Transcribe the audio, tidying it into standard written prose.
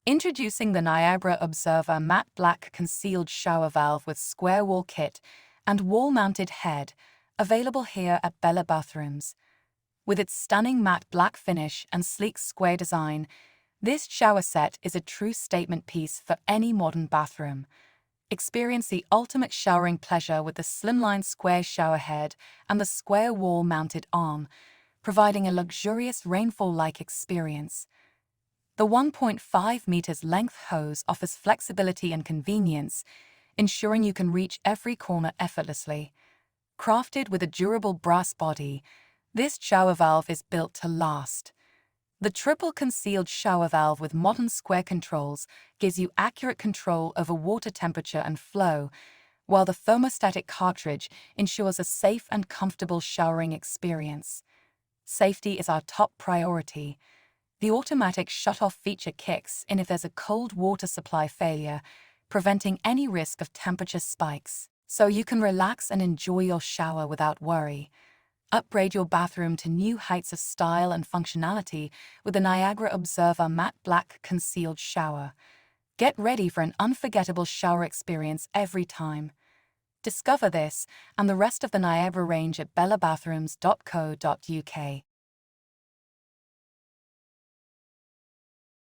Introducing the Niagara Observa matte black concealed shower valve with square wall kit and wall-mounted head, available here at Bella Bathrooms. With its stunning matte black finish and sleek square design, this shower set is a true statement piece for any modern bathroom. Experience the ultimate showering pleasure with the slimline square shower head and the square wall-mounted arm, providing a luxurious rainfall-like experience. The 1.5 meters length hose offers flexibility and convenience, ensuring you can reach every corner effortlessly. Crafted with a durable brass body, this shower valve is built to last. The triple concealed shower valve with modern square controls gives you accurate control over water temperature and flow, while the thermostatic cartridge ensures a safe and comfortable showering experience. Safety is our top priority. The automatic shut-off feature kicks in if there's a cold water supply failure, preventing any risk of temperature spikes, so you can relax and enjoy your shower without worry. Upgrade your bathroom to new heights of style and functionality with the Niagara Observa matte black concealed shower. Get ready for an unforgettable shower experience every time. Discover this and the rest of the Niagara range at bellabathrooms.co.uk.